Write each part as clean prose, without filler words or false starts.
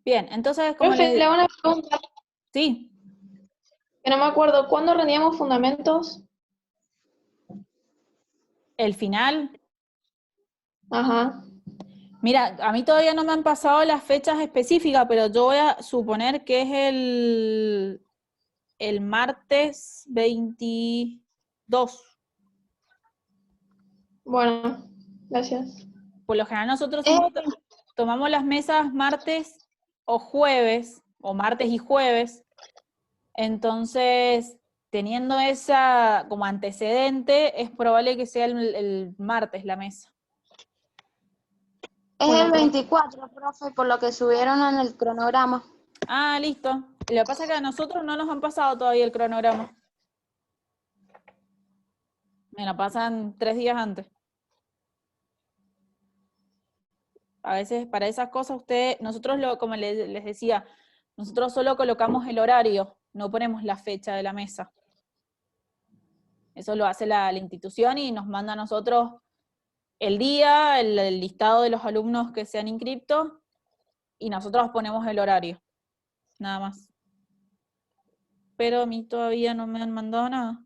Bien, entonces, como Profe, le les... hago una pregunta, Sí, que no me acuerdo. ¿Cuándo rendíamos fundamentos? el final. Ajá. Mira, a mí todavía no me han pasado las fechas específicas, pero yo voy a suponer que es el martes 22. Bueno, gracias. Por lo general nosotros Eh, siempre tomamos las mesas martes o jueves, o martes y jueves. Entonces, teniendo esa como antecedente, es probable que sea el martes la mesa. Es Bueno, el por... 24, profe, por lo que subieron en el cronograma. Ah, listo. Lo que pasa es que a nosotros no nos han pasado todavía el cronograma. Me lo pasan 3 días antes. A veces para esas cosas nosotros como les decía, nosotros solo colocamos el horario, no ponemos la fecha de la mesa. Eso lo hace la institución y nos manda a nosotros el día, el listado de los alumnos que se han inscrito, y nosotros ponemos el horario, nada más. Pero a mí todavía no me han mandado nada.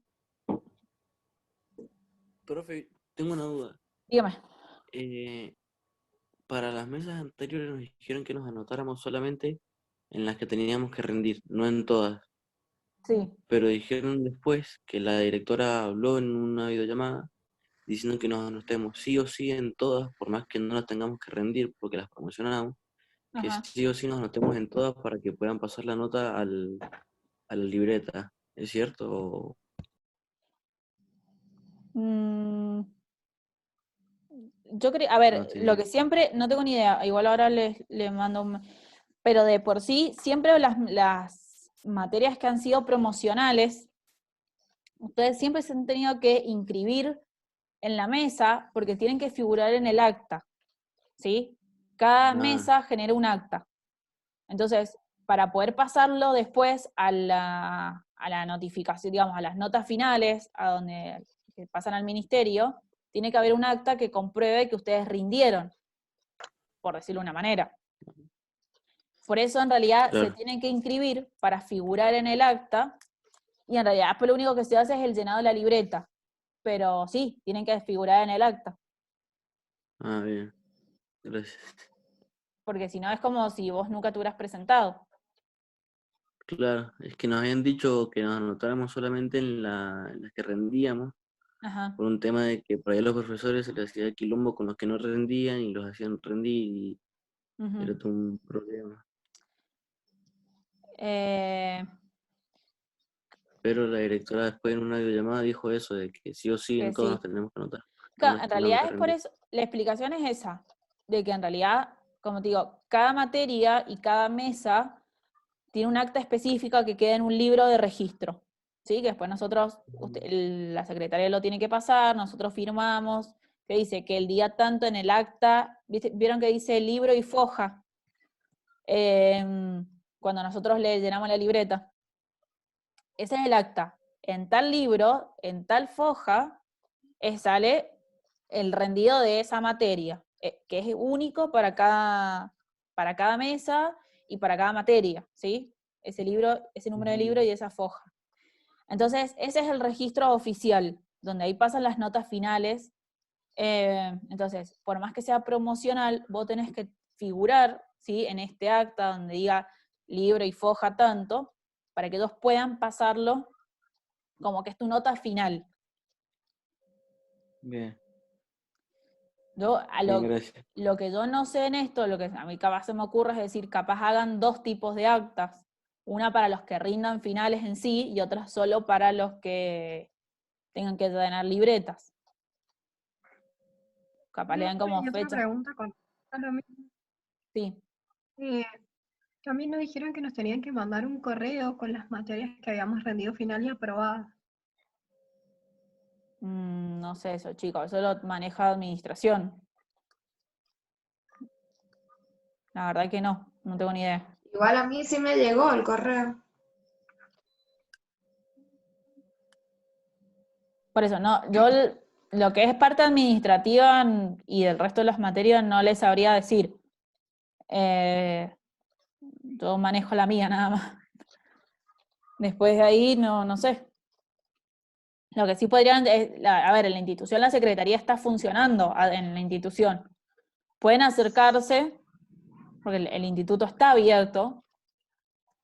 Profe, tengo una duda. Dígame. Para las mesas anteriores nos dijeron que nos anotáramos solamente en las que teníamos que rendir, no en todas. Sí. Pero dijeron después que la directora habló en una videollamada diciendo que nos anotemos sí o sí en todas, por más que no las tengamos que rendir porque las promocionamos, que Ajá. sí o sí nos anotemos en todas para que puedan pasar la nota a la libreta. ¿Es cierto? Mm, yo creo, a ver, No tiene lo que idea. siempre, no tengo ni idea, igual ahora les mando pero de por sí, siempre las materias que han sido promocionales, ustedes siempre se han tenido que inscribir en la mesa porque tienen que figurar en el acta, ¿sí? Cada mesa genera un acta. Entonces, para poder pasarlo después a la notificación, digamos, a las notas finales, a donde que pasan al ministerio, tiene que haber un acta que compruebe que ustedes rindieron, por decirlo de una manera. Por eso, en realidad, se Claro. tienen que inscribir para figurar en el acta, y en realidad después lo único que se hace es el llenado de la libreta. Pero sí, tienen que figurar en el acta. Ah, bien. Gracias. Porque si no es como si vos nunca te hubieras presentado. Claro, es que nos habían dicho que nos anotáramos solamente en las que rendíamos, Ajá. por un tema de que por ahí los profesores se les hacía quilombo con los que no rendían y los hacían rendir y Uh-huh. era todo un problema. Pero la directora después en una videollamada dijo eso, de que sí o sí Que en todos sí. nos tenemos que anotar, no Claro, nos en tengamos realidad que es por rendir. eso, la explicación es esa, de que en realidad, como te digo, cada materia y cada mesa tiene un acta específica que queda en un libro de registro, ¿sí? Que después nosotros, la secretaria lo tiene que pasar, nosotros firmamos, que dice que el día tanto en el acta, ¿vieron que dice libro y foja? Cuando nosotros le llenamos la libreta. Ese es el acta. En tal libro, en tal foja, sale el rendido de esa materia, que es único para cada mesa y para cada materia, ¿sí? Ese libro, ese número de libro y esa foja. Entonces, ese es el registro oficial, donde ahí pasan las notas finales. Entonces, por más que sea promocional, vos tenés que figurar, ¿sí? En este acta donde diga libro y foja tanto, para que ellos puedan pasarlo como que es tu nota final. Bien. Yo, Bien, gracias. lo que yo no sé en esto, lo que a mí capaz se me ocurre es decir, capaz hagan 2 tipos de actas, una para los que rindan finales en sí y otra solo para los que tengan que llenar libretas. Capaz le dan como Y otra fecha. pregunta con a lo mismo. Sí. También nos dijeron que nos tenían que mandar un correo con las materias que habíamos rendido final y aprobadas. No sé eso, chicos, eso lo maneja administración. La verdad que no tengo ni idea. Igual a mí sí me llegó el correo. Por eso, no, yo lo que es parte administrativa y del resto de las materias no les sabría decir. Yo manejo la mía nada más. Después de ahí, no sé. Lo que sí podrían, a ver, en la institución la secretaría está funcionando en la institución. Pueden acercarse, porque el instituto está abierto,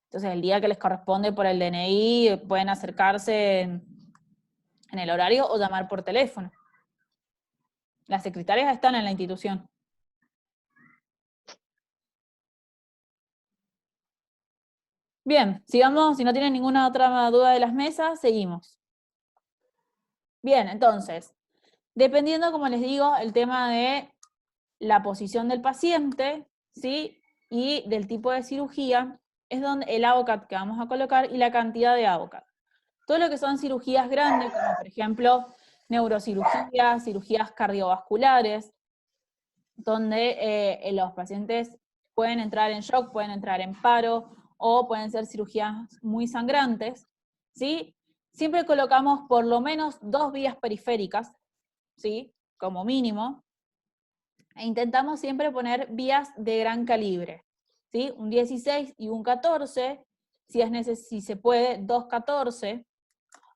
entonces el día que les corresponde por el DNI pueden acercarse en el horario o llamar por teléfono. Las secretarias están en la institución. Bien, sigamos, si no tienen ninguna otra duda de las mesas, seguimos. Bien, entonces, dependiendo, como les digo, el tema de la posición del paciente, ¿sí? Y del tipo de cirugía, es donde el AOCAT que vamos a colocar y la cantidad de AOCAT. Todo lo que son cirugías grandes, como por ejemplo neurocirugías, cirugías cardiovasculares, donde los pacientes pueden entrar en shock, pueden entrar en paro, o pueden ser cirugías muy sangrantes, ¿sí? Siempre colocamos por lo menos 2 vías periféricas, ¿sí? Como mínimo, e intentamos siempre poner vías de gran calibre, ¿sí? Un 16 y un 14, si se puede, 2 14,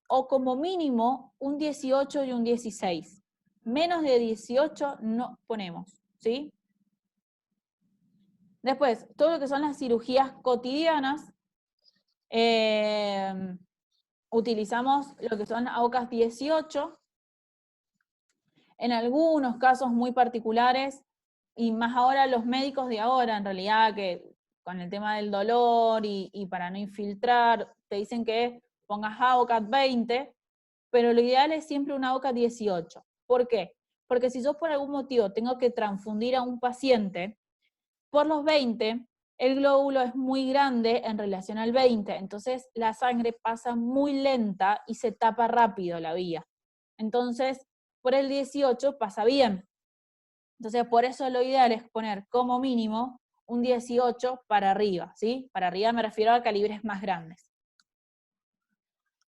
o como mínimo un 18 y un 16. Menos de 18 no ponemos, ¿sí? Después, todo lo que son las cirugías cotidianas, utilizamos lo que son AOCAS 18, en algunos casos muy particulares, y más ahora los médicos de ahora, en realidad, que con el tema del dolor y para no infiltrar, te dicen que pongas AOCAT 20, pero lo ideal es siempre una AOCAT 18. ¿Por qué? Porque si yo por algún motivo tengo que transfundir a un paciente, por los 20, el glóbulo es muy grande en relación al 20, entonces la sangre pasa muy lenta y se tapa rápido la vía. Entonces, por el 18 pasa bien. Entonces, por eso lo ideal es poner como mínimo un 18 para arriba, ¿sí? Para arriba me refiero a calibres más grandes.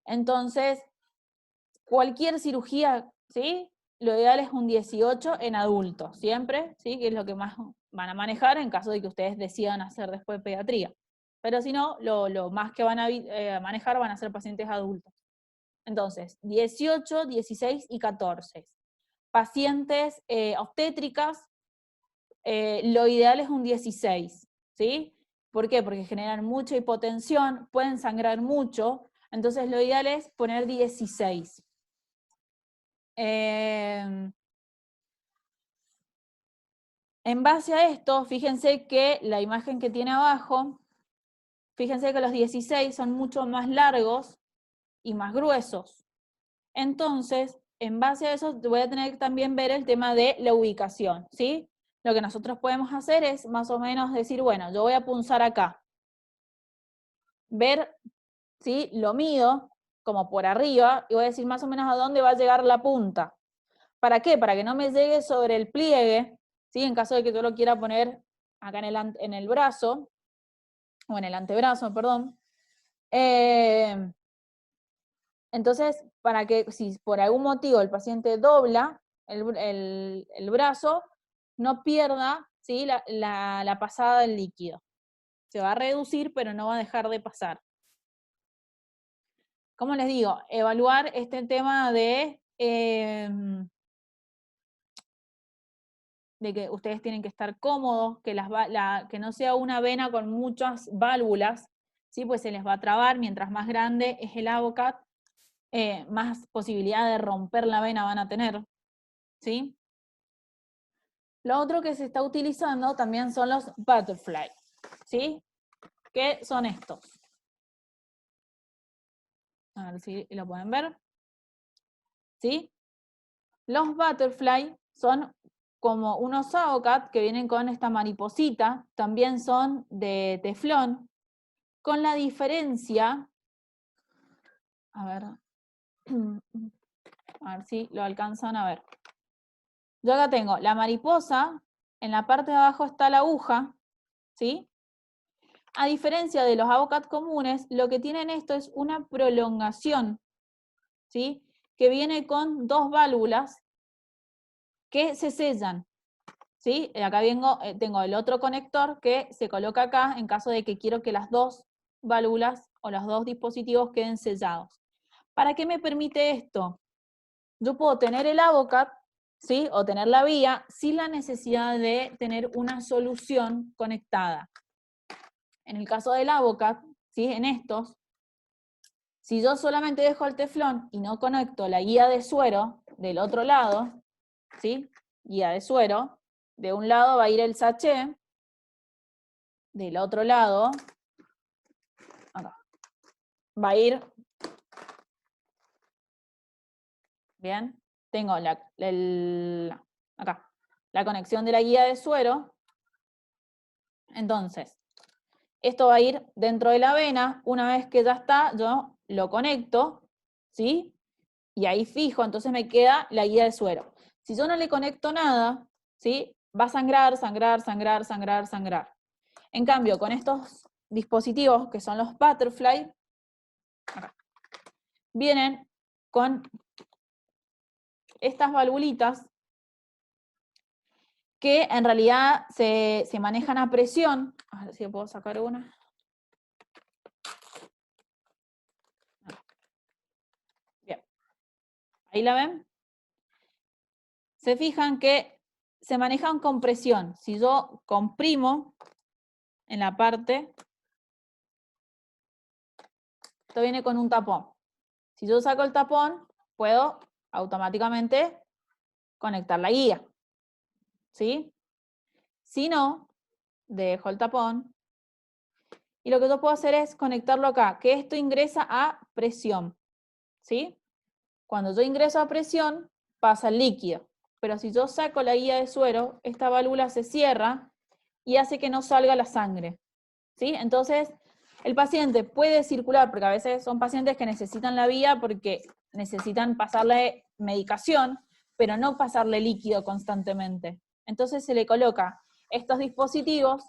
Entonces, cualquier cirugía, ¿sí? Lo ideal es un 18 en adultos, siempre, ¿sí? Que es lo que más van a manejar en caso de que ustedes decidan hacer después pediatría. Pero si no, lo más que van a manejar van a ser pacientes adultos. Entonces, 18, 16 y 14. Pacientes obstétricas, lo ideal es un 16, ¿sí? ¿Por qué? Porque generan mucha hipotensión, pueden sangrar mucho, entonces lo ideal es poner 16. En base a esto, fíjense que la imagen que tiene abajo, fíjense que los 16 son mucho más largos y más gruesos. Entonces, en base a eso, voy a tener que también ver el tema de la ubicación, ¿sí? Lo que nosotros podemos hacer es más o menos decir, bueno, yo voy a punzar acá. Ver, ¿sí? Lo mido como por arriba y voy a decir más o menos a dónde va a llegar la punta. ¿Para qué? Para que no me llegue sobre el pliegue, ¿sí? En caso de que yo lo quiera poner acá en el brazo, o en el antebrazo, perdón. Entonces, para que si por algún motivo el paciente dobla el brazo, no pierda, ¿sí? la pasada del líquido. Se va a reducir, pero no va a dejar de pasar. ¿Cómo les digo? Evaluar este tema de que ustedes tienen que estar cómodos, que, que no sea una vena con muchas válvulas, ¿sí? Pues se les va a trabar, mientras más grande es el AOCAT, más posibilidad de romper la vena van a tener, ¿sí? Lo otro que se está utilizando también son los butterfly, ¿sí? ¿Qué son estos? A ver si lo pueden ver. ¿Sí? Los butterfly son como unos AOCAT que vienen con esta mariposita, también son de teflón, con la diferencia, a ver si lo alcanzan a ver. Yo acá tengo la mariposa, en la parte de abajo está la aguja, ¿sí? A diferencia de los AOCAT comunes, lo que tienen esto es una prolongación, ¿sí? Que viene con 2 válvulas que se sellan, ¿sí? Acá tengo el otro conector que se coloca acá en caso de que quiero que las dos válvulas o los dos dispositivos queden sellados. ¿Para qué me permite esto? Yo puedo tener el Avocat, ¿sí? O tener la vía sin la necesidad de tener una solución conectada. En el caso del Avocat, ¿sí? En estos, si yo solamente dejo el teflón y no conecto la guía de suero del otro lado, ¿sí? Guía de suero, de un lado va a ir el sachet, del otro lado, acá, va a ir, bien, tengo acá, la conexión de la guía de suero. Entonces, esto va a ir dentro de la vena. Una vez que ya está, yo lo conecto, ¿sí? Y ahí fijo, entonces me queda la guía de suero. Si yo no le conecto nada, ¿sí? Va a sangrar, sangrar, sangrar, sangrar, sangrar. En cambio, con estos dispositivos, que son los Butterfly, acá, vienen con estas valvulitas que en realidad se manejan a presión. A ver si puedo sacar una. Bien. ¿Ahí la ven? Se fijan que se manejan con presión. Si yo comprimo en la parte, esto viene con un tapón. Si yo saco el tapón, puedo automáticamente conectar la guía. ¿Sí? Si no, dejo el tapón. Y lo que yo puedo hacer es conectarlo acá, que esto ingresa a presión. ¿Sí? Cuando yo ingreso a presión, pasa el líquido. Pero si yo saco la guía de suero, esta válvula se cierra y hace que no salga la sangre. ¿Sí? Entonces, el paciente puede circular, porque a veces son pacientes que necesitan la vía porque necesitan pasarle medicación, pero no pasarle líquido constantemente. Entonces se le coloca estos dispositivos,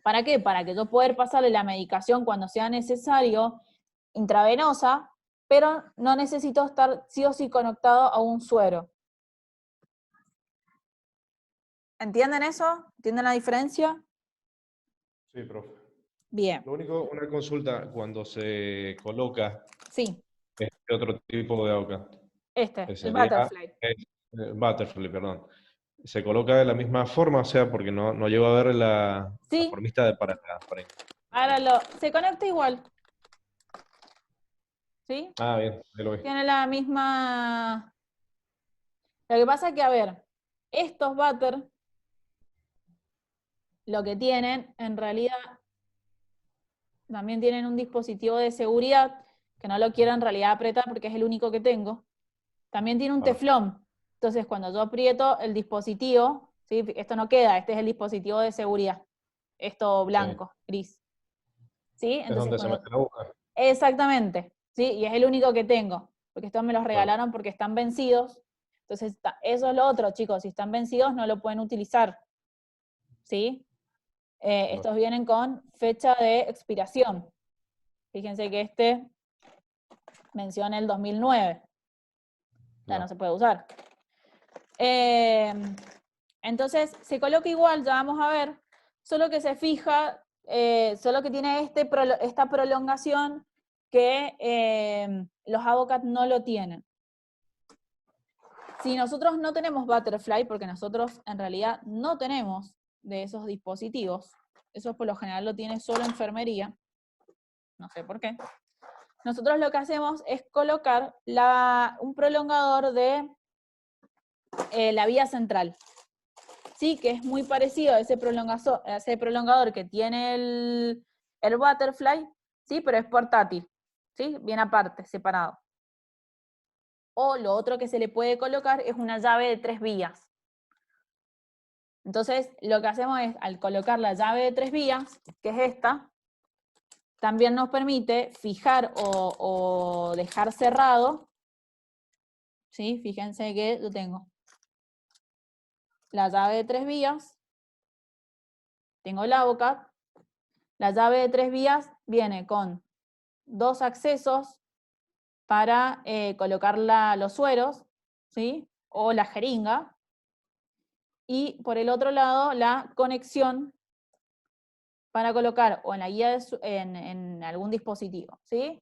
¿para qué? Para que yo pueda pasarle la medicación cuando sea necesario, intravenosa, pero no necesito estar sí o sí conectado a un suero. ¿Entienden eso? ¿Entienden la diferencia? Sí, profe. Bien. Lo único, una consulta, cuando se coloca Sí, este otro tipo de AUCA, que el sería Butterfly. Butterfly, perdón. ¿Se coloca de la misma forma? O sea, porque no llego a ver la Sí, formista para ahora se conecta igual. ¿Sí? Ah, bien, ahí lo vi. Tiene la misma... Lo que pasa es que, a ver, estos butter, lo que tienen, en realidad, también tienen un dispositivo de seguridad, que no lo quiero en realidad apretar porque es el único que tengo. También tiene un teflón. Entonces, cuando yo aprieto el dispositivo, ¿sí? Esto no queda, este es el dispositivo de seguridad. Esto blanco, gris. ¿Sí? Es Entonces, donde se mete la aguja. exactamente, ¿sí? Y es el único que tengo, porque estos me los Claro. regalaron porque están vencidos. Entonces, eso es lo otro, chicos, si están vencidos no lo pueden utilizar, ¿sí? Estos vienen con fecha de expiración. Fíjense que este menciona el 2009. Ya no se puede usar. Entonces, se coloca igual, ya vamos a ver, solo que se fija, solo que tiene esta prolongación que los Avocat no lo tienen. Si nosotros no tenemos Butterfly, porque nosotros en realidad no tenemos de esos dispositivos, eso por lo general lo tiene solo enfermería, no sé por qué, nosotros lo que hacemos es colocar un prolongador de la vía central. Sí, que es muy parecido a ese prolongador que tiene el Butterfly, sí, pero es portátil, ¿sí? Bien aparte, separado. O lo otro que se le puede colocar es una llave de 3 vías. Entonces, lo que hacemos es, al colocar la llave de 3 vías, que es esta, también nos permite fijar o dejar cerrado, ¿sí? Fíjense que yo tengo la llave de 3 vías, tengo el Avocat, la llave de 3 vías viene con 2 accesos para colocar los sueros, ¿sí? O la jeringa, y por el otro lado la conexión para colocar o en la guía en algún dispositivo, ¿sí?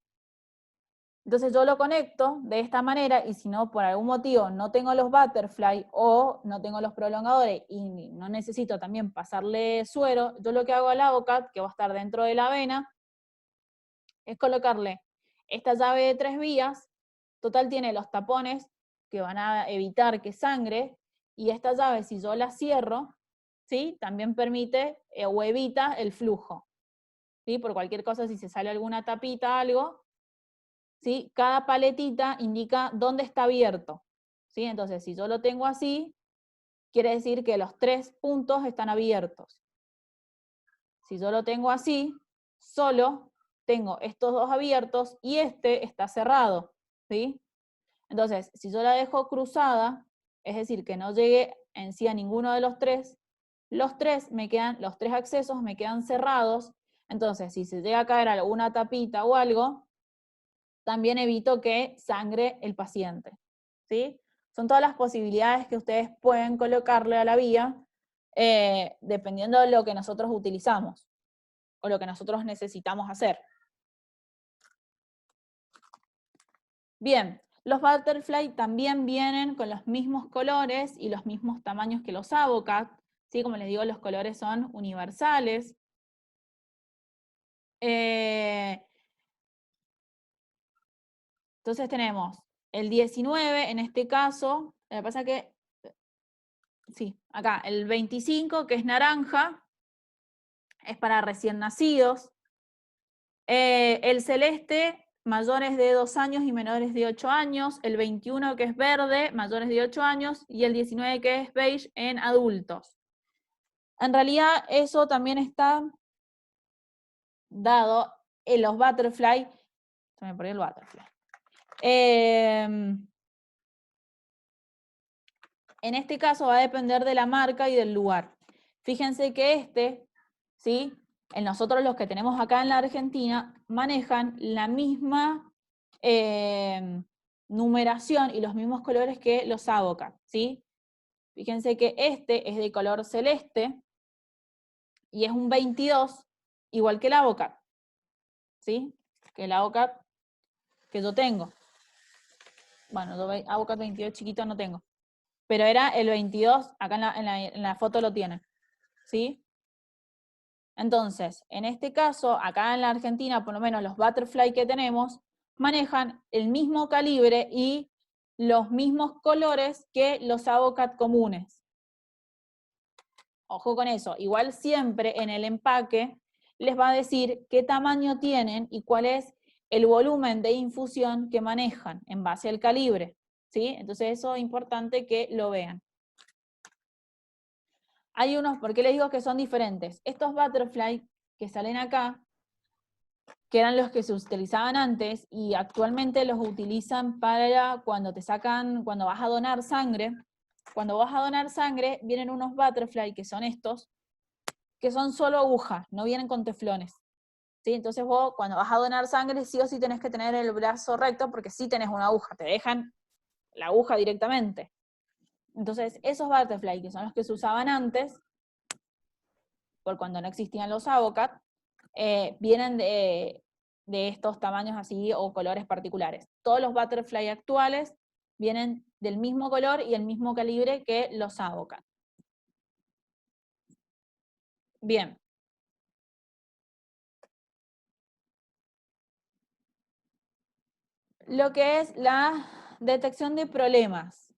Entonces yo lo conecto de esta manera y si no, por algún motivo no tengo los butterfly o no tengo los prolongadores y no necesito también pasarle suero, yo lo que hago al AutoCAD, que va a estar dentro de la vena, es colocarle esta llave de 3 vías, total tiene los tapones que van a evitar que sangre, y esta llave si yo la cierro, ¿sí? También permite o evita el flujo, ¿sí? Por cualquier cosa, si se sale alguna tapita, algo, ¿sí? Cada paletita indica dónde está abierto, ¿sí? Entonces, si yo lo tengo así, quiere decir que los 3 puntos están abiertos. Si yo lo tengo así, solo tengo estos 2 abiertos y este está cerrado, ¿sí? Entonces, si yo la dejo cruzada, es decir, que no llegue en sí a ninguno de los 3, los 3 accesos me quedan cerrados, entonces si se llega a caer alguna tapita o algo, también evito que sangre el paciente, ¿sí? Son todas las posibilidades que ustedes pueden colocarle a la vía, dependiendo de lo que nosotros utilizamos, o lo que nosotros necesitamos hacer. Bien, los butterfly también vienen con los mismos colores y los mismos tamaños que los AutoCAD, ¿sí? Como les digo, los colores son universales. Entonces tenemos el 19, en este caso, lo que pasa que, sí, acá, el 25, que es naranja, es para recién nacidos. El celeste, mayores de 2 años y menores de 8 años. El 21, que es verde, mayores de 8 años. Y el 19, que es beige, en adultos. En realidad, eso también está dado en los butterfly. Se me perdió el butterfly. En este caso va a depender de la marca y del lugar. Fíjense que ¿sí? En nosotros los que tenemos acá en la Argentina, manejan la misma numeración y los mismos colores que los AutoCAD, ¿sí? Fíjense que este es de color celeste y es un 22, igual que el AutoCAD, ¿sí? Que el AutoCAD que yo tengo. Bueno, yo AutoCAD 22 chiquito no tengo. Pero era el 22, acá en la foto lo tienen, ¿sí? Entonces, en este caso, acá en la Argentina, por lo menos los butterfly que tenemos, manejan el mismo calibre y los mismos colores que los AutoCAD comunes. Ojo con eso, igual siempre en el empaque les va a decir qué tamaño tienen y cuál es el volumen de infusión que manejan en base al calibre, ¿sí? Entonces eso es importante que lo vean. Hay unos, ¿por qué les digo que son diferentes? Estos butterfly que salen acá, que eran los que se utilizaban antes y actualmente los utilizan para cuando cuando vas a donar sangre. Cuando vas a donar sangre, vienen unos butterfly, que son estos, que son solo agujas, no vienen con teflones, ¿sí? Entonces vos, cuando vas a donar sangre, sí o sí tenés que tener el brazo recto, porque sí tenés una aguja, te dejan la aguja directamente. Entonces, esos butterfly, que son los que se usaban antes, por cuando no existían los AutoCAD, vienen de estos tamaños así o colores particulares. Todos los butterfly actuales vienen del mismo color y el mismo calibre que los AutoCAD. Bien. Lo que es la detección de problemas,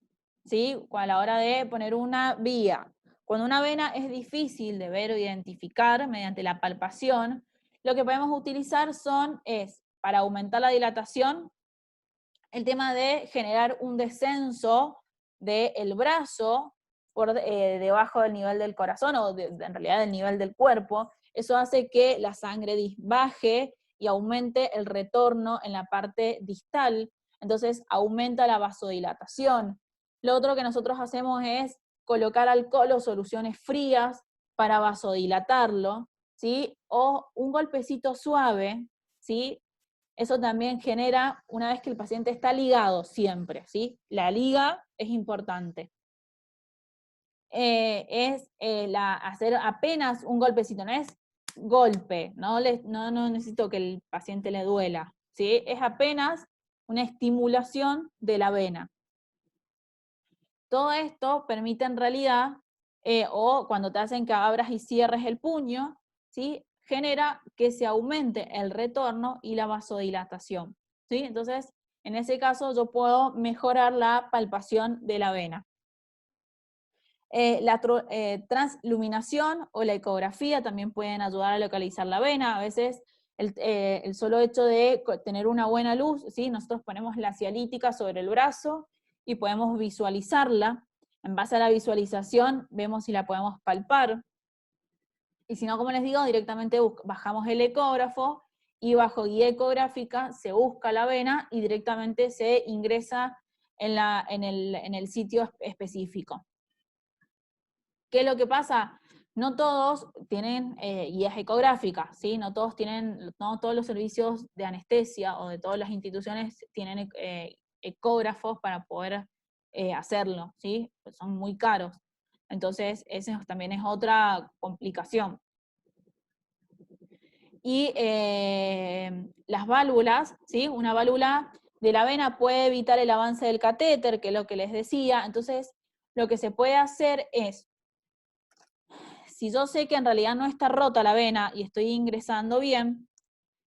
¿sí? A la hora de poner una vía. Cuando una vena es difícil de ver o identificar mediante la palpación, lo que podemos utilizar es, para aumentar la dilatación, el tema de generar un descenso del brazo por debajo del nivel del corazón, o en realidad del nivel del cuerpo. Eso hace que la sangre baje y aumente el retorno en la parte distal, entonces aumenta la vasodilatación. Lo otro que nosotros hacemos es colocar alcohol o soluciones frías para vasodilatarlo, ¿sí? O un golpecito suave, ¿sí? Eso también genera, una vez que el paciente está ligado siempre, ¿sí? La liga es importante. es hacer apenas un golpecito, no es golpe, no necesito que el paciente le duela, ¿sí? Es apenas una estimulación de la vena. Todo esto permite en realidad, o cuando te hacen que abras y cierres el puño, ¿sí? Genera que se aumente el retorno y la vasodilatación, ¿sí? Entonces, en ese caso yo puedo mejorar la palpación de la vena. La transluminación o la ecografía también pueden ayudar a localizar la vena. A veces el solo hecho de tener una buena luz, ¿sí? Nosotros ponemos la cialítica sobre el brazo y podemos visualizarla. En base a la visualización vemos si la podemos palpar. Y si no, como les digo, directamente bajamos el ecógrafo y bajo guía ecográfica se busca la vena y directamente se ingresa en el sitio específico. ¿Qué es lo que pasa? No todos tienen guías ecográficas, ¿sí? No todos los servicios de anestesia o de todas las instituciones tienen ecógrafos para poder hacerlo, ¿sí? Pues son muy caros. Entonces, esa también es otra complicación. Y las válvulas, ¿sí? Una válvula de la vena puede evitar el avance del catéter, que es lo que les decía. Entonces, lo que se puede hacer es, si yo sé que en realidad no está rota la vena y estoy ingresando bien,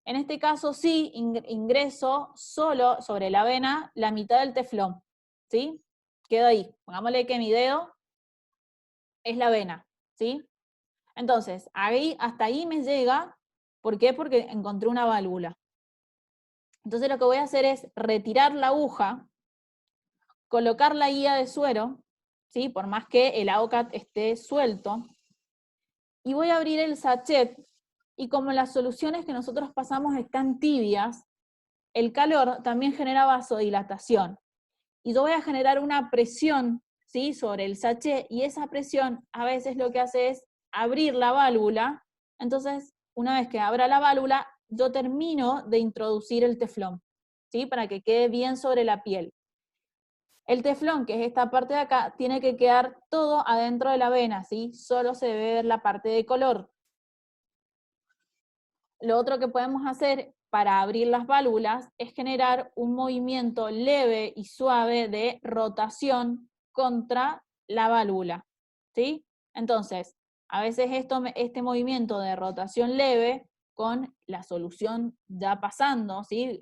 en este caso sí ingreso solo sobre la vena la mitad del teflón, ¿sí? Quedo ahí. Pongámosle que mi dedo es la vena, ¿sí? Entonces, hasta ahí me llega. ¿Por qué? Porque encontré una válvula. Entonces lo que voy a hacer es retirar la aguja, colocar la guía de suero, ¿sí? Por más que el AOCAT esté suelto, y voy a abrir el sachet, y como las soluciones que nosotros pasamos están tibias, el calor también genera vasodilatación. Y yo voy a generar una presión, ¿sí? Sobre el sachet, y esa presión a veces lo que hace es abrir la válvula. Entonces, una vez que abra la válvula, yo termino de introducir el teflón, ¿sí? Para que quede bien sobre la piel. El teflón, que es esta parte de acá, tiene que quedar todo adentro de la vena, ¿sí? Solo se debe ver la parte de color. Lo otro que podemos hacer para abrir las válvulas es generar un movimiento leve y suave de rotación contra la válvula, ¿sí? Entonces, a veces este movimiento de rotación leve con la solución ya pasando, ¿sí?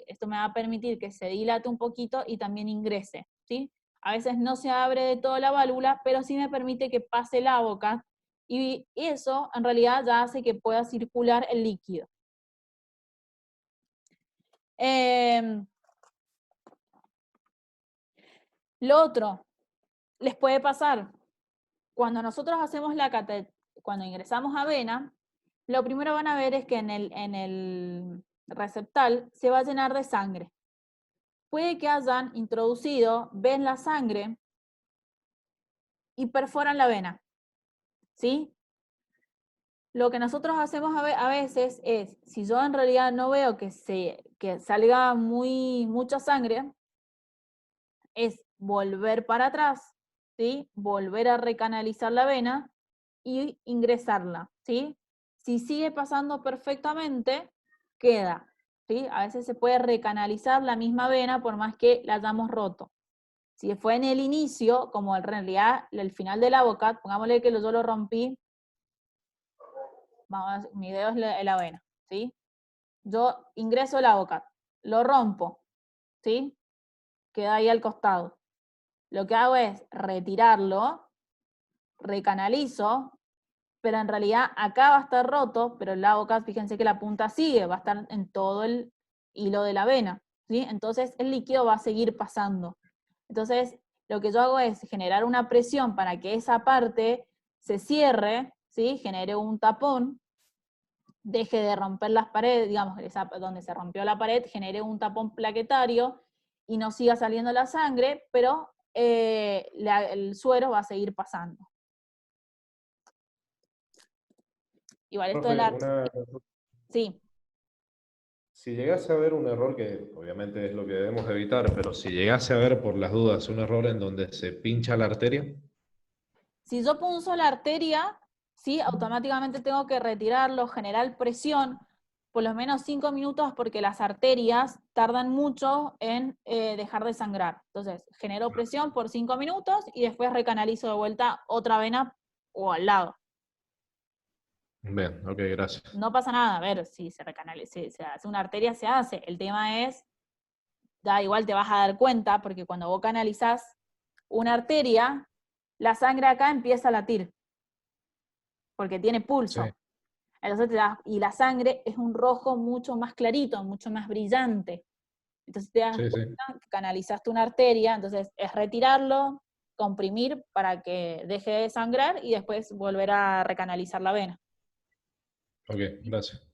Esto me va a permitir que se dilate un poquito y también ingrese, ¿sí? A veces no se abre de toda la válvula, pero sí me permite que pase la boca, y eso en realidad ya hace que pueda circular el líquido. Lo otro, les puede pasar, cuando nosotros hacemos cuando ingresamos a vena, lo primero que van a ver es que en el receptal se va a llenar de sangre. Puede que hayan introducido, ven la sangre y perforan la vena, ¿sí? Lo que nosotros hacemos a veces es, si yo en realidad no veo que salga mucha sangre, es volver para atrás, ¿sí? Volver a recanalizar la vena y ingresarla, ¿sí? Si sigue pasando perfectamente, queda, ¿sí? A veces se puede recanalizar la misma vena por más que la hayamos roto. Si fue en el inicio, como en realidad el final de la boca, pongámosle que yo lo rompí, mi dedo es la vena, ¿sí? Yo ingreso la boca, lo rompo, ¿sí? Queda ahí al costado. Lo que hago es retirarlo, recanalizo, pero en realidad acá va a estar roto, pero el boca, fíjense que la punta sigue, va a estar en todo el hilo de la vena, ¿sí? Entonces el líquido va a seguir pasando. Entonces lo que yo hago es generar una presión para que esa parte se cierre, ¿sí? Genere un tapón, deje de romper las paredes, digamos, donde se rompió la pared, genere un tapón plaquetario y no siga saliendo la sangre, pero el suero va a seguir pasando. Igual esto de la... Sí. Si llegase a haber un error, que obviamente es lo que debemos evitar, pero si llegase a haber por las dudas un error en donde se pincha la arteria. Si yo punzo la arteria, ¿sí? Automáticamente tengo que retirarlo, generar presión, por lo menos 5 minutos, porque las arterias tardan mucho en dejar de sangrar. Entonces, genero presión por 5 minutos y después recanalizo de vuelta otra vena o al lado. Bien, ok, gracias. No pasa nada, a ver, si se recanaliza, si se hace una arteria, se hace. El tema es, da igual te vas a dar cuenta, porque cuando vos canalizás una arteria, la sangre acá empieza a latir, porque tiene pulso. Sí. Entonces y la sangre es un rojo mucho más clarito, mucho más brillante. Entonces te das Sí, sí. cuenta que canalizaste una arteria, entonces es retirarlo, comprimir para que deje de sangrar y después volver a recanalizar la vena. Ok, gracias.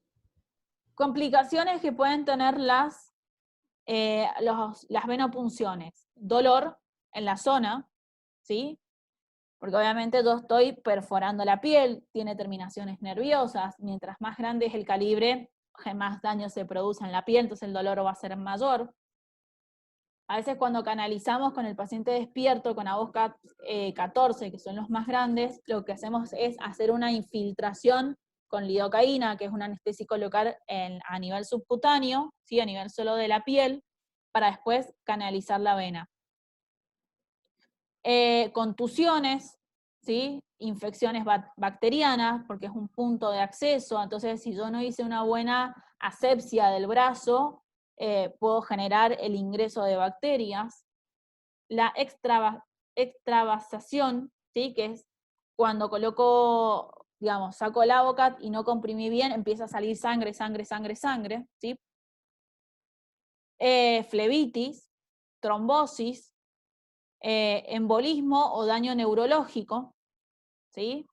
Complicaciones que pueden tener las venopunciones. Dolor en la zona, ¿sí? Porque obviamente yo estoy perforando la piel, tiene terminaciones nerviosas, mientras más grande es el calibre, más daño se produce en la piel, entonces el dolor va a ser mayor. A veces cuando canalizamos con el paciente despierto, con AVOS 14, que son los más grandes, lo que hacemos es hacer una infiltración con lidocaína, que es un anestésico local a nivel subcutáneo, ¿sí? A nivel solo de la piel, para después canalizar la vena. Contusiones, ¿sí? Infecciones bacterianas, porque es un punto de acceso, entonces si yo no hice una buena asepsia del brazo, puedo generar el ingreso de bacterias. La extravasación, ¿sí? Que es cuando coloco, digamos, saco el Avocat y no comprimí bien, empieza a salir sangre, sangre, sangre, sangre, ¿sí? Flebitis, trombosis, embolismo o daño neurológico, ¿sí?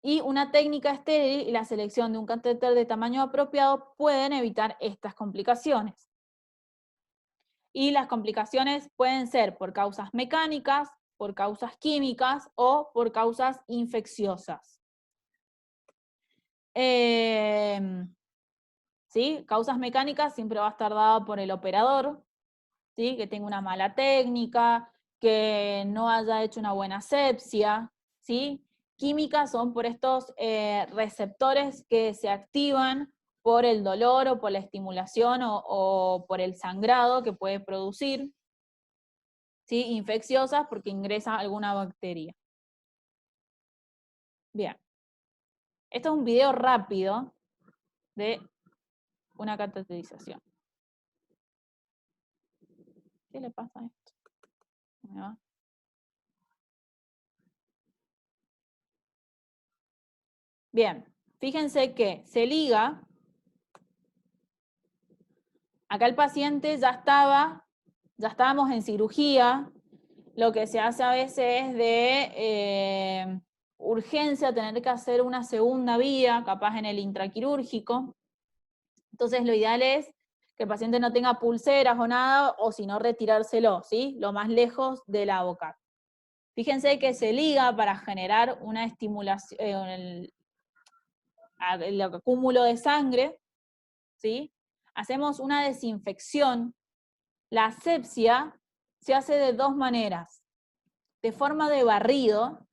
Y una técnica estéril y la selección de un catéter de tamaño apropiado pueden evitar estas complicaciones. Y las complicaciones pueden ser por causas mecánicas, por causas químicas o por causas infecciosas. ¿Sí? Causas mecánicas siempre va a estar dado por el operador, ¿sí? Que tenga una mala técnica, que no haya hecho una buena asepsia, ¿sí? Químicas son por estos receptores que se activan por el dolor o por la estimulación o por el sangrado que puede producir, ¿sí? Infecciosas porque ingresa alguna bacteria. Bien. Esto es un video rápido de una cateterización. ¿Qué le pasa a esto? ¿Dónde va? Bien, fíjense que se liga. Acá el paciente ya estábamos en cirugía. Lo que se hace a veces es de urgencia tener que hacer una segunda vía, capaz en el intraquirúrgico. Entonces lo ideal es que el paciente no tenga pulseras o nada, o si no retirárselo, ¿sí? Lo más lejos de la boca. Fíjense que se liga para generar una estimulación, el acúmulo de sangre, ¿sí? Hacemos una desinfección. La asepsia se hace de dos maneras, de forma de barrido,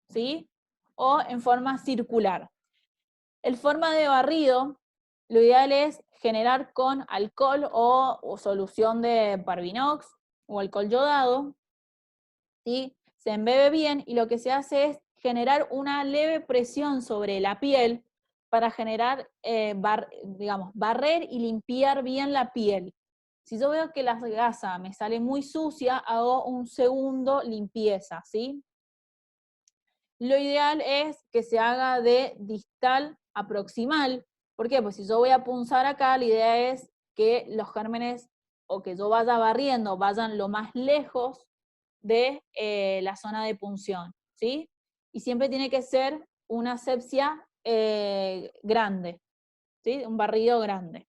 ¿sí? O en forma circular. En forma de barrido, lo ideal es generar con alcohol o solución de Parbinox o alcohol yodado, ¿sí? Se embebe bien y lo que se hace es generar una leve presión sobre la piel para generar, digamos, barrer y limpiar bien la piel. Si yo veo que la gasa me sale muy sucia, hago un segundo limpieza, ¿sí? Lo ideal es que se haga de distal a proximal. ¿Por qué? Pues si yo voy a punzar acá, la idea es que los gérmenes, o que yo vaya barriendo, vayan lo más lejos de la zona de punción, ¿sí? Y siempre tiene que ser una asepsia grande, ¿sí? Un barrido grande.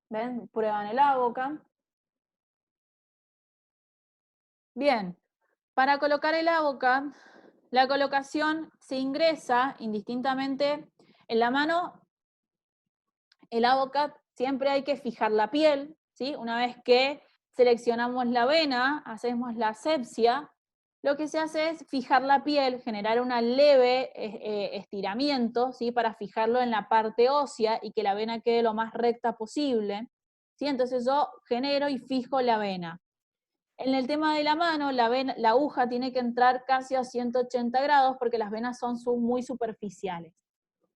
¿Ven? Prueban el Avocat. Bien. Para colocar el Avocat, la colocación se ingresa indistintamente en la mano. El Avocat siempre hay que fijar la piel, ¿sí? Una vez que seleccionamos la vena, hacemos la asepsia, lo que se hace es fijar la piel, generar un leve estiramiento, ¿sí? Para fijarlo en la parte ósea y que la vena quede lo más recta posible, ¿sí? Entonces yo genero y fijo la vena. En el tema de la mano, la aguja tiene que entrar casi a 180 grados porque las venas son muy superficiales.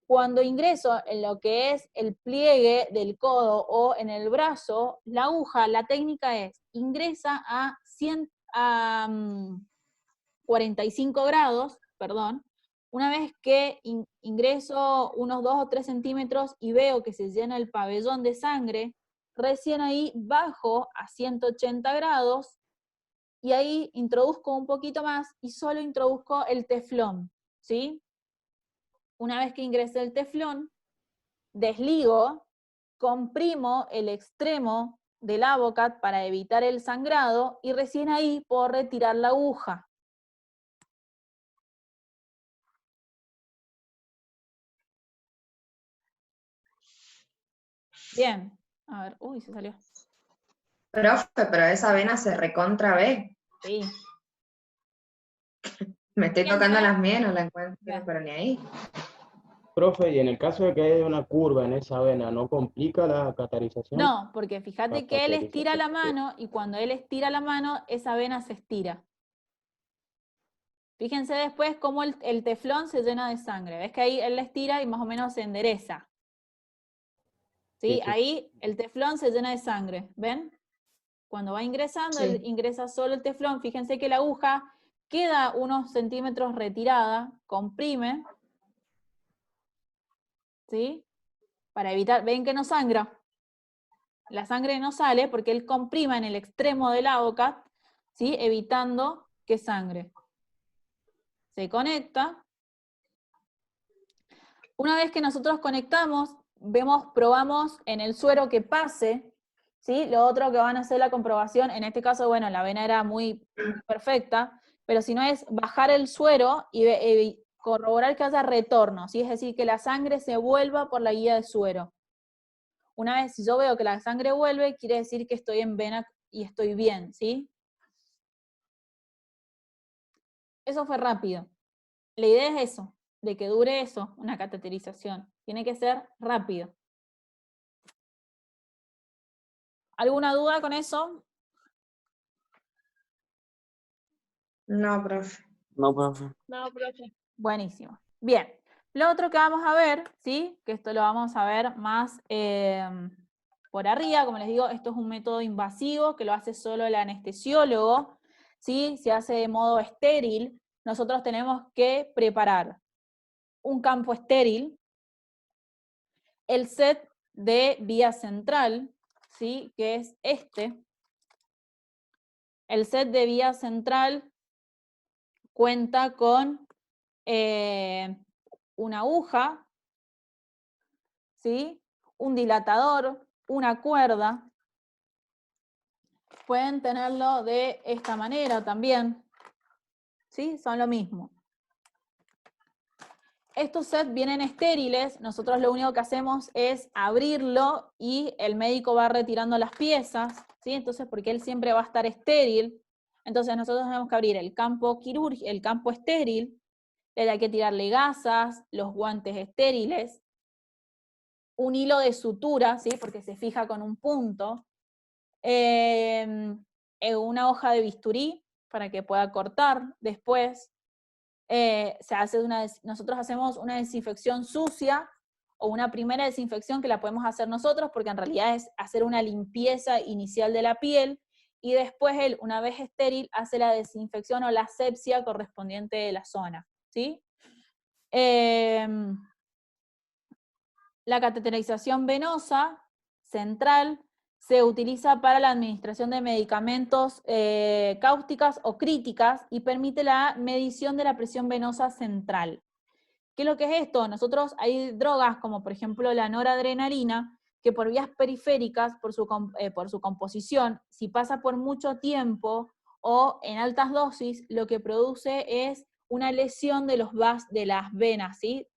Cuando ingreso en lo que es el pliegue del codo o en el brazo, la aguja, la técnica es, ingresa a 45 grados, perdón. Una vez que ingreso unos 2 o 3 centímetros y veo que se llena el pabellón de sangre, recién ahí bajo a 180 grados y ahí introduzco un poquito más y solo introduzco el teflón, ¿sí? Una vez que ingresé el teflón, desligo, comprimo el extremo del Avocat para evitar el sangrado y recién ahí puedo retirar la aguja. Bien, a ver, uy, se salió. Profe, pero esa vena se recontra ve. Sí. Me estoy Fíjense. tocando las mías, no la encuentro, Bien. pero ni ahí. Profe, y en el caso de que haya una curva en esa vena, ¿no complica la cataratización? No, porque fíjate que él estira la mano y cuando él estira la mano, esa vena se estira. Fíjense después cómo el teflón se llena de sangre. ¿Ves que ahí él la estira y más o menos se endereza? ¿Sí? Sí, sí. Ahí el teflón se llena de sangre. ¿Ven? Cuando va ingresando, él Sí. ingresa solo el teflón. Fíjense que la aguja queda unos centímetros retirada, comprime. ¿Sí? Para evitar, ven que no sangra. La sangre no sale porque él comprima en el extremo del Avocat, ¿sí? Evitando que sangre. Se conecta. Una vez que nosotros conectamos, probamos en el suero que pase, ¿sí? Lo otro que van a hacer la comprobación, en este caso, bueno, la vena era muy perfecta, pero si no es bajar el suero y corroborar que haya retorno, ¿sí? Es decir, que la sangre se vuelva por la guía de suero. Una vez, si yo veo que la sangre vuelve, quiere decir que estoy en vena y estoy bien, ¿sí? Eso fue rápido. La idea es eso, de que dure eso, una cateterización. Tiene que ser rápido. ¿Alguna duda con eso? No, profe. No, profe. No, profe. Buenísimo. Bien. Lo otro que vamos a ver, ¿sí? Que esto lo vamos a ver más por arriba, como les digo, esto es un método invasivo que lo hace solo el anestesiólogo, ¿sí? Se hace de modo estéril. Nosotros tenemos que preparar un campo estéril, el set de vía central, ¿sí? Que es este. El set de vía central cuenta con una aguja, ¿sí? Un dilatador, una cuerda. Pueden tenerlo de esta manera también, ¿sí? Son lo mismo. Estos sets vienen estériles, nosotros lo único que hacemos es abrirlo y el médico va retirando las piezas, ¿sí? Entonces, porque él siempre va a estar estéril, entonces nosotros tenemos que abrir el campo quirúrgico, el campo estéril, hay que tirarle gasas, los guantes estériles, un hilo de sutura, ¿sí? Porque se fija con un punto, una hoja de bisturí para que pueda cortar después. Nosotros hacemos una desinfección sucia o una primera desinfección que la podemos hacer nosotros porque en realidad es hacer una limpieza inicial de la piel y después él, una vez estéril, hace la desinfección o la asepsia correspondiente de la zona, ¿sí? La cateterización venosa central se utiliza para la administración de medicamentos cáusticas o críticas y permite la medición de la presión venosa central. ¿Qué es lo que es esto? Nosotros hay drogas como por ejemplo la noradrenalina que por vías periféricas, por su composición, si pasa por mucho tiempo o en altas dosis, lo que produce es una lesión de las venas, ¿sí?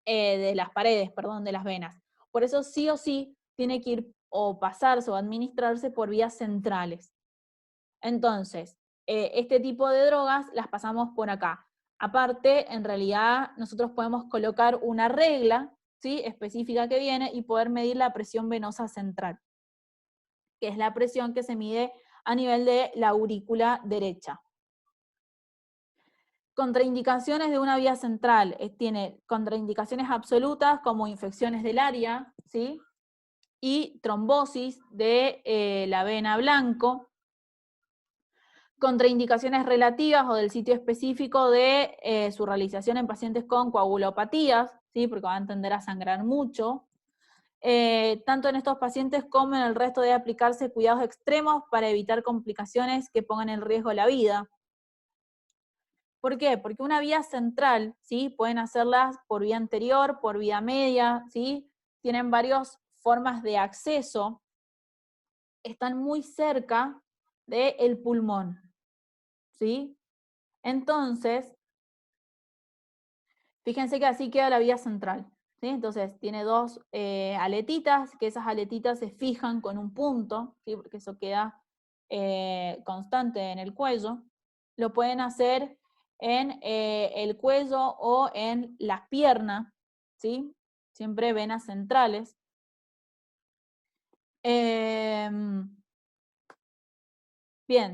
De las paredes, perdón, de las venas. Por eso sí o sí tiene que ir o pasarse o administrarse por vías centrales. Entonces, este tipo de drogas las pasamos por acá. Aparte, en realidad, nosotros podemos colocar una regla, ¿sí?, específica que viene y poder medir la presión venosa central, que es la presión que se mide a nivel de la aurícula derecha. Contraindicaciones de una vía central. Tiene contraindicaciones absolutas como infecciones del área, ¿sí?, y trombosis de la vena blanco. Contraindicaciones relativas o del sitio específico de su realización en pacientes con coagulopatías, ¿sí?, porque van a tender a sangrar mucho. Tanto en estos pacientes como en el resto debe aplicarse cuidados extremos para evitar complicaciones que pongan en riesgo la vida. ¿Por qué? Porque una vía central, ¿sí?, pueden hacerlas por vía anterior, por vía media, ¿sí?, tienen varias formas de acceso, están muy cerca del pulmón, ¿sí? Entonces, fíjense que así queda la vía central, ¿sí? Entonces, tiene dos aletitas, que esas aletitas se fijan con un punto, ¿sí?, porque eso queda constante en el cuello. Lo pueden hacer en el cuello o en las piernas, ¿sí? Siempre venas centrales. Bien,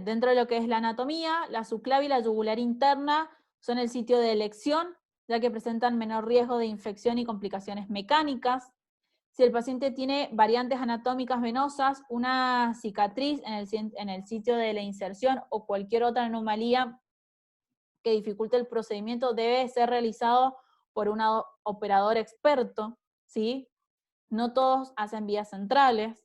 dentro de lo que es la anatomía, la subclavia y la yugular interna son el sitio de elección, ya que presentan menor riesgo de infección y complicaciones mecánicas. Si el paciente tiene variantes anatómicas venosas, una cicatriz en el sitio de la inserción o cualquier otra anomalía que dificulte el procedimiento debe ser realizado por un operador experto, ¿sí? No todos hacen vías centrales.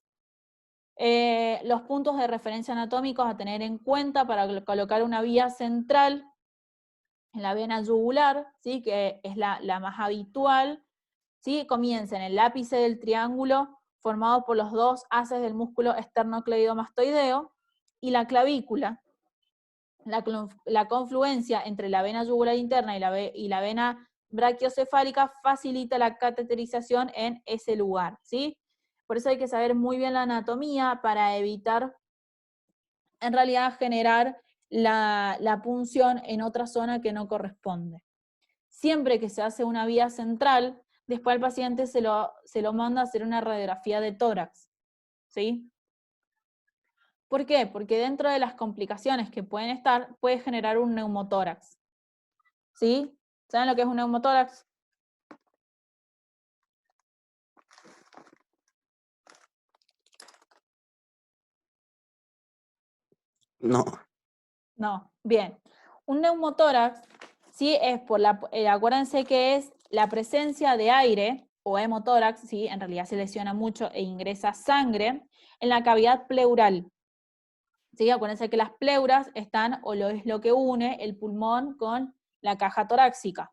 Los puntos de referencia anatómicos a tener en cuenta para colocar una vía central en la vena yugular, ¿sí?, que es la más habitual, ¿sí?, comienza en el ápice del triángulo formado por los dos haces del músculo esternocleidomastoideo y la clavícula. La confluencia entre la vena yugular interna y la vena brachiocefálica facilita la cateterización en ese lugar, ¿sí? Por eso hay que saber muy bien la anatomía para evitar, en realidad, generar la punción en otra zona que no corresponde. Siempre que se hace una vía central, después al paciente se lo manda a hacer una radiografía de tórax, ¿sí? ¿Por qué? Porque dentro de las complicaciones que pueden estar, puede generar un neumotórax, ¿sí? ¿Saben lo que es un neumotórax? No. No, bien. Un neumotórax, ¿sí?, es acuérdense que es la presencia de aire, o hemotórax, ¿sí?, en realidad se lesiona mucho e ingresa sangre, en la cavidad pleural. ¿Sí? Acuérdense que las pleuras están, o es lo que une el pulmón con la caja torácica,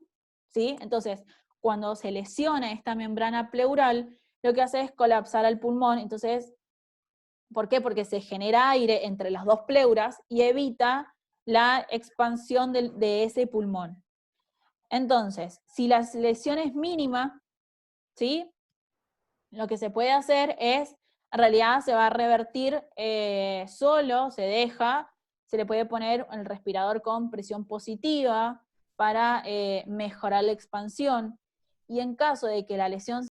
¿sí? Entonces, cuando se lesiona esta membrana pleural, lo que hace es colapsar al pulmón. Entonces, ¿por qué? Porque se genera aire entre las dos pleuras y evita la expansión de ese pulmón. Entonces, si la lesión es mínima, ¿sí?, lo que se puede hacer es, en realidad se va a revertir solo, se le puede poner el respirador con presión positiva para mejorar la expansión, y en caso de que la lesión